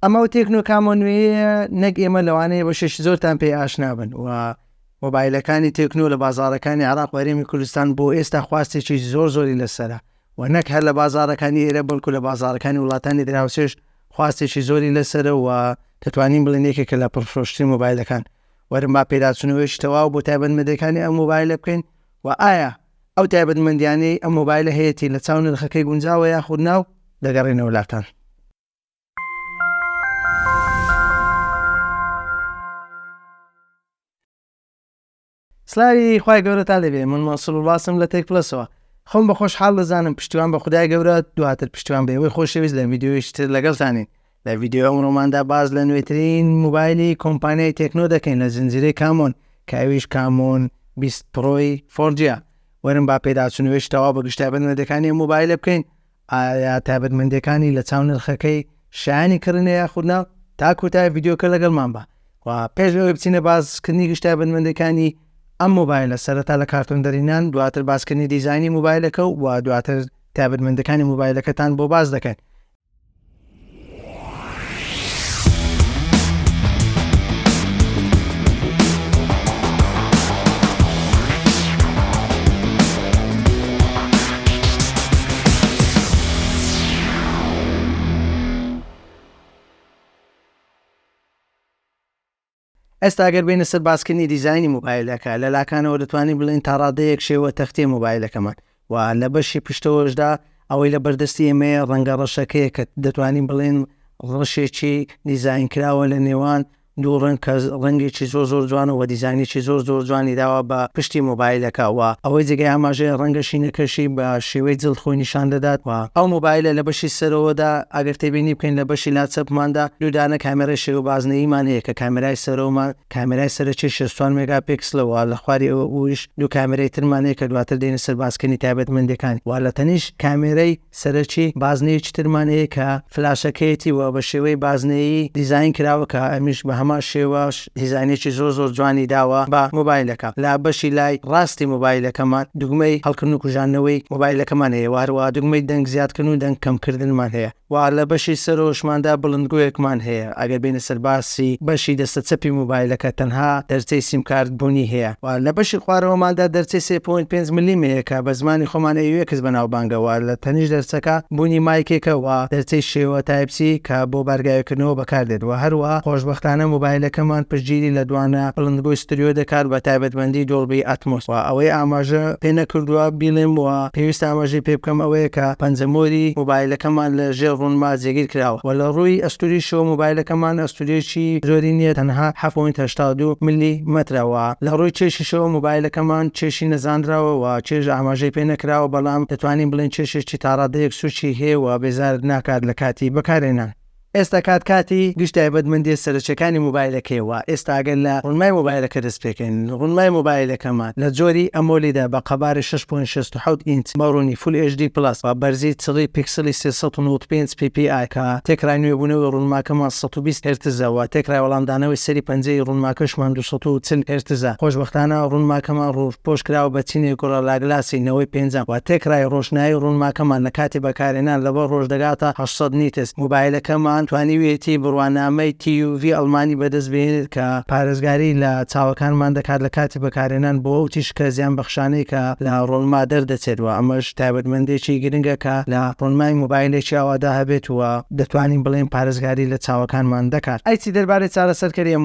ئەمە تێکنۆ کامۆنوەیە نەک ئێمە لەوانەیە بە شش زۆرتان پێی ئاشنابن و مۆبایلەکانی تێکنۆ لە بازارەکانی عێراق وەرێمی کوردستان بۆ ئێستا خواستێکی زۆری لەسەرە و نەک هەر لە بازارەکانی ئێرە بەڵکو لە بازارەکانی وڵاتانی دراوسێش خواستێکی زۆری لەسەرە و دەتوانین بڵێن یەکێکە لە پڕفرۆشتنی مۆبایلەکان. وەرم با پێداچوونەوەیش تەواو بۆ تایبەتمەندەکانی ئەم مۆبایلە بکەین و ئایا ئەو تایبەتمەندیانەی ئەم مۆبایلە هەیەی لە چاو نرخەکەی گونجاوە یاخود ناو دەگەڕێنەوە لاتان. سلاوی خوای گەورەتان لەبێ، من مەسوول وڵاسم لە تێک پلەسەوە. خۆم بە خۆشحاڵ دەزانم پشتیوان بە خودای گەورە دواتر پشتیوان بە ئێوەی خۆشەویست لە ڤیدیۆیشتر لەگەڵتانین. لە ڤیدیۆ ئەمڕۆماندا باز لە نوێترین مۆبایلی کۆمپانیای تێکنۆ دەکەین لە زنجیرەی کامۆن کاویش کامۆن 20 پرۆی 4G. وەرم با پێداچوونەوەیش تەواو بە گشت تایبەتمەندەکانی مۆبایلە بکەین. ئایا تایبەتمەندەکانی لە چاو نرخەکەی شایانی کردنە یاخود ناو تا کۆتای ڤیدیۆکە لەگەڵمان بە و پێش ئەوەی بچینە بازکردنی گشت تایبەتمەندەکانی ئەم مۆبایلە سەرەتا لە کارتۆن دەرینان، دواتر باسکردنی دیزاینی مۆبایلەکە و دواتر تایبەتمەندەکانی مۆبایلەکەتان بۆ باز دەکەن. ئێستا ئەگەر بینە سەر باسکردنی دیزاینی مۆبایلەکە لە لاکانەوە دەتوانین بڵێن تا ڕادەیەک شێوە تەختەی مۆبایلەکەمان و لە بەشی پشتەوەشدا ئەوەی لە بەردەستی ئێمەیە ڕەنگە ڕەشەکەیە کە دەتوانین بڵێن ڕەشێکی دیزاین کراوە لە نێوان دوو ڕنگ کە ڕەنگێکی زۆر جوانە و دیزاینێکی زۆر جوانی داوە بە پشتی مۆبایلەکە و ئەوەی جێگای ئاماژەیە ڕەنگەشی نەکەشی بە شێوەی جڵد خۆی نیشان دەدات و ئەو مۆبایلە لە بەشی سەرەوەدا ئەگەر تێبینی بکەین لە بەشی لاچەپماندا دوودانە کامێرە شێوە بازنەییمان هەیە کە کامێرای سەرەوەمان کامێرای سەرەکی 64 مێگاپیکسلەوە لە خواری ئەوش دوو کامێرەی ترمان هەیە کە دواتر دێنە سەر باسکردنی تایبەتمەندەکانی و لە تەنیش کامێرەی سەرەکی بازنەیەکی ترمان هەیە کە فلاشەکەیەتی و بە شێوەی بازنەیی دیزاین کراوە کە ئەمیش بە هەمان شێوەش دیزاینێکی زۆر جوانی داوە بە مۆبایلەکە. لە بەشی لای ڕاستی مۆبایلەکەمان دوگمەی هەڵکردن و کوژانەوەی مۆبایلەکەمان هەیە، واروە دوگمەی دەنگ زیادکردن و دەنگ کەمکردنمان هەیە و لە بەشی سەرۆشماندا بڵندگویەکمان هەیە. ئەگەر بینە سەر باسی بەشی دەستە چەپی مۆبایلەکە تەنها دەرچەی سیمکارت بوونی هەیە و لە بەشی خوارەوەماندا دەرچەی 3.5 میلیمەیە کە بە زمانی خۆمان ئەوەیە کەس بەناوبانگەوە لە تەنیش دەرچەکە بوونی مایکێکە و دەرچەی شێوە تایپسی کە بۆ بەرگایەکردنەوە بەکاردێت و هەروە خۆشبەختانە مۆبایلەکەمان پشتگیری لە دوانە بڵندگۆی ستریۆ دەکات بە تایبەتمەندی دۆڵبی ئەتمۆس و ئەوەی ئاماژە پێ نەکردووە بیڵێم و پێویست ئاماژەی پێ بکەم ئەوەیە کە پەنجەمۆری مۆبایلەکەمان لە ژێر ڕوونما جێگیر کراوە و لە ڕووی ئەستوری شۆ مۆبایلەکەمان ئەستوریەکی زۆری نییە، تەنها 7.82 میلیمەترەوە. لە ڕووی چێشی شۆ مۆبایلەکەمان چێشی نەزانراوە و چێژ ئاماژەی پێ نەکراوە، بەڵام دەتوانین بڵێن چێشێکی تا ڕادەیەک سوچی هەیە و بێزارت ناکات لە کاتی بەکارهێنان. ئێستا کاتی گشت تایبەتمەندی سەرچەکانی مۆبایلەکەیەوە. ئێستا ئەگەر لە ڕوونمای مۆبایلەکە دەست پێکەین، ڕوونمای مۆبایلەکەمان لە جۆری ئەمۆلیدا بە قەبارە 6.67 ئینچ بەڕوونی فول HD+ و بەرزی چڵی پیکسلی 395 ppi کە تێکرای نوێبوونەوەی ڕوونماکەمان 120 هرتزەوە، تێکرای وەڵامدانەوەی سەری پەنجەی ڕوونماکەشمان 240 هرتزە. خۆشبەختانە ڕوونماکەمان ڕۆژپۆش کراوە بە چینێ گۆڕەلاگلاسی 95 و تێکرای ڕۆشنایی ڕوونماکەمان لە کاتی بەکارهێنان لەبەر ڕۆژ دەگاتە 800 نیتس. مۆبایلەکەمان توانیوێتی بڕوانامەی TUV ئەڵمانی بەدەست بێنێت کە پارێزگاری لە چاوەکانمان دەکات لە کاتی بەکارهێنان بۆ ئەو تیشکە زیان بەخشانەی کە لە ڕۆڵما دەردەچێتەوە. ئەمەش تایبەتمەندێکی گرنگە کە لە ڕۆڵمای مۆبایلێکی ئاوادا هەبێت و دەتوانین بڵێن پارێزگاری لە چاوەکانمان دەکات. ئەیچی دەربارەی چارەسەرکەری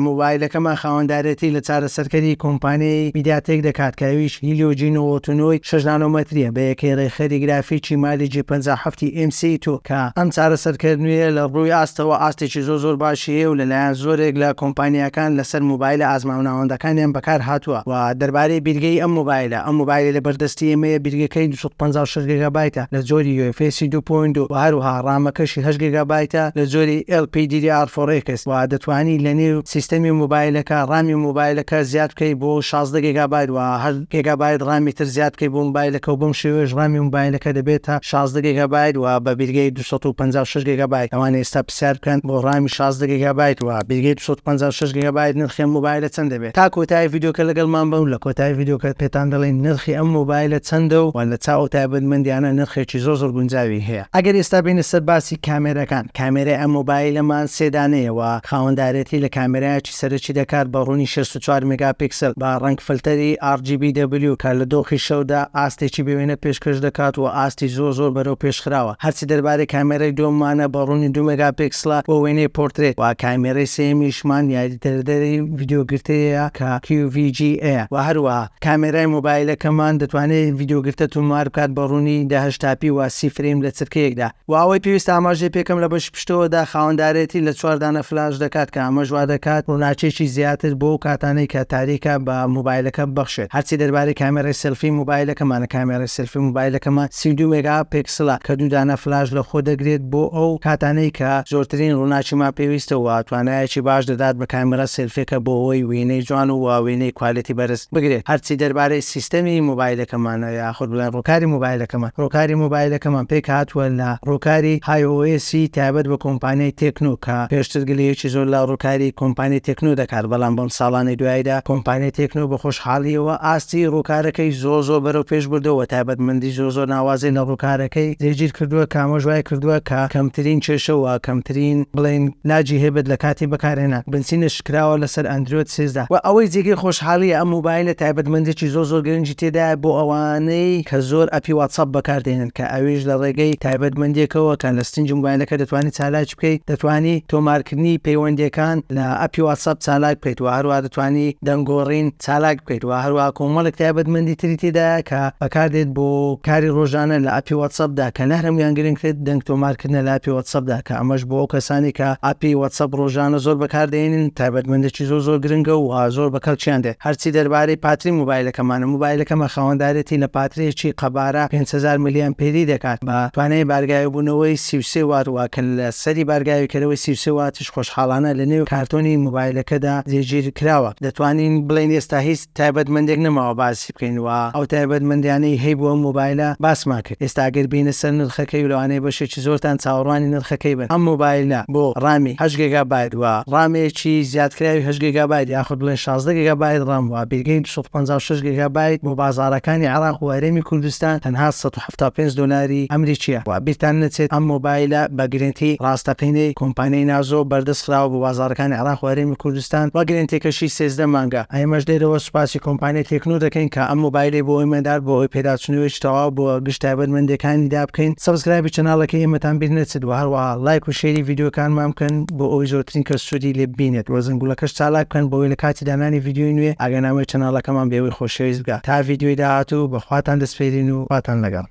مۆبایلەکەمان خاوەندارەتی لە چارەسەرکەری کۆمپانیای میدیاتێک دەکات کە ئەویش هیلیۆجینۆ ئۆتۆنۆی 6 نانۆمەتریە بە یەکەی ڕێکخەری گرافیکی مالی G57 MC2 کە ئەم چارەسەرکردنوویە لە ڕووی ئاستەوە ئاستێکی زۆر باشی هەیە و لەلایەن زۆرێک لە کۆمپانیەکان لەسەر مۆبایلە ئازماوناوەندەکانیان بەکار هاتووە و دەربارەی بیرگەی ئەم مۆبایلە لە بەردەستی ئێمەیە بیرگەکەی 256 گیگابایتە لە جۆری UFS 2.2 و هەروها ڕامەکەشی 8 گیگابایتە لە جۆری LPDDR4X و دەتوانی لە نێو سیستەمی مۆبایلەکە ڕامی مۆبایلەکە زیاد بکەی بۆ 16 گیگابایت و 8 گیگابایت ڕامی تر زیاد بکەی بۆ مۆبایلەکە و بەم شێوەیەش ڕامی مۆبایلەکە دەبێتە 16 گیگابایت و بە بیرگەی 256 گیگابایت. ئەوانەی بتوانێت ئێستا پرسیار بکەن بۆ ڕامی 16 گیگابایت و بگەیت 156 گیگابایت نرخی مۆبایلە چەند دەبێت. تا کۆتایی ڤیدیۆکە لەگەڵمان بن لە کۆتایی ڤیدیۆکە پێتان دەڵێن نرخی ئەم مۆبایلە چەندە و لە چاو تایبەتمەندیانە نرخێکی زۆر گونجاوی هەیە. ئەگەر ئێستا بینە سەر باسی کامێرەکان، کامێرای ئەم مۆبایلەمان سێدانەیەوە خاوەندارەتی لە کامێرایکی سەرەکی دەکات بە ڕوونی 64 مێگاپیکسل با ڕەنگ فلتەری RGBW کە لە دۆخی شەودا ئاستێکی بوێنە پێشکەش دەکات و ئاستی زۆر بەرەو پێشخراوە. هەرچی دەربارەی کامێرای دووەمانە بە ڕوونی 2 مێگاپیکسلە بۆ وێنەی پۆرترێت و کامێرەی سێمیشمان یاریدەردەری ڤیدیۆگرتەیە کە QVGA و هەروەها کامێرای مۆبایلەکەمان دەتوانێت ڤیدیۆگرتە تومار بکات بە ڕوونی 1080p و 30 فریم لە چرکەیەکدا. و ئەوەی پێویستە ئاماژەی پێکەم لە بەشی پشتەوەدا خاوەندارێتی لە 4 دانە فلاش دەکات کە ئەمە وا دەکات ڕووناچێکی زیاتر بۆ کاتانەی کە تاریکە بە مۆبایلەکە بەخشێت. هەرچی دەربارەی کامێرای سلفی مۆبایلەکەمانە، کامێرای سلفی مۆبایلەکەمان 32 مێگاپیکسلە کە 2 دانە فلاش لە خۆ دەگرێت بۆ ئەو کاتانەی کە زۆرترین ڕووناچیمان پێویستەوە توانایەکی باش دەدات بە کامێرا سلفیەکە بۆ ئەوەی وێنەی جوان و وێنەی کوالیتی بەرز بگرێت. هەرچی دەربارەی سیستەمی مۆبایلەکەمانە یاخود بڵێن ڕووکاری مۆبایلەکەمان پێک هاتووە لە ڕووکاری iOS تایبەت بە کۆمپانیای تێکنۆ کە پێشتر گلەیەکی زۆر لە ڕووکاری کۆمپانیای تێکنۆ دەکات، بەڵام بەم ساڵانی دواییدا کۆمپانیای تێکنۆ بە خۆشحاڵیەوە ئاستی ڕووکارەکەی زۆر بەرەو پێش بردەوە، تایبەتمەندی زۆر ناوازەی لە ڕووکارەکەی جێگیر کردووە کە ئاماژوای کردووە کە کەمترین کێشەوە کەمترین بڵێن لاجی هێبت لە کاتی بەکارهێنان بنسینە شکراوە لەسەر ئەندروید 13 و ئەوەی جێگیر خۆشحاڵی ئەم مۆبایلە تایبەتمەندێکی زۆر گرنگی تێدا بۆ ئەوانەی کە زۆر ئەپی واتساپ بەکاردێنن کە ئەویش لە ڕێگەی تایبەتمەندێکەوە کە لە ستنج مۆبایلەکە دەتوانێت چالاک بکەیت، دەتوانی تۆمارکردنی پەیوەندیەکان لە ئەپی واتساپ چالاک بکەیت و هەروە دەتوانی دەنگۆڕین چالاک بکەیت و هەروە کۆمەڵێک تایبەتمەندی تری تێدایە کە بەکاردێت بۆ کاری ڕۆژانە لە ئەپی واتساپدا کە نەرەمیان گرنگکرێت دەنگ تۆمارکردنە لە ئەپی واتساپدا کە ئەمەش بۆ ئەو کەسانی کە ئەپی واتساپ ڕۆژانە زۆر بەکاردێنن تایبەتمەندێکی زۆر گرنگە و زۆر بەکەڵکیان دێت. هەرچی دەربارەی پاتری مۆبایلەکەمە خاوەندارێتی لە پاترێکی قەبارە 5000 میلیان پێری دەکات بە توانای بارگایبوونەوەی 33 وات و کە لە سەری بارگاویکەرەوەی 33 واتش خۆشحاڵانە لە نێو کارتۆنی مۆبایلەکەدا جێگیر کراوە. دەتوانین بڵێن ئێستا هیچ تایبەتمەندێک نەماوە باسی بکەین و ئەو تایبەتمەندیانەی هەیە بۆ مۆبایلە باسمان کرد. ئێستا ئەگەر بینە سەر نرخەکەی لەوانەیە بەشێکی زۆرتان چاوەڕوانی نرخەکەی بن. ئەم مۆبایلە بۆ ڕامی 8 گیگابایت و ڕامێکی زیادکراوی 8 گیگابایت یاخود بڵێن 16 گیگابایت ڕام و بێگەی 256 گیگابایت بۆ بازاڕەکانی عێراق و هەرێمی کوردستان تەنها 175 دلاری ئەمریکیە و بیرتان نەچێت ئەم مۆبایلە بە گرنتی ڕاستەقینەی کۆمپانیای نازۆ بەردەستراوە بۆ بازاڕەکانی عێراق و هەرێمی کوردستان و گرنتێکەشی 13 مانگە. ئەمەش دێرەوە سوپاسی کۆمپانیای تێکنۆ دەکەین کە ئەم مۆبایلی بۆ ئێمەدار بۆ ئەوی پێداچنەوەی تەواو بۆ گشت تایبەتمەندەکانی دا بکەین. سەبسکرایبی چەناڵەکەی ئێمەتان بیر نەچێت و هەروەها لایک و شێری ڤیدیۆکانمان بکەن بۆ ئەوی زۆرترین کەس سوودی لێ ببینێت و زنگوڵەکەش چالاک بکەن بۆ ئەوی لە کاتی دانانی ڤیدیۆی نوێ ئاگادارمەوەی چەناڵەکەمان بێەوەی خۆشەویست بکات. تا ڤیدیۆی داهاتوو بەخواتان دەسپێرین و خواتان لەگەڵ.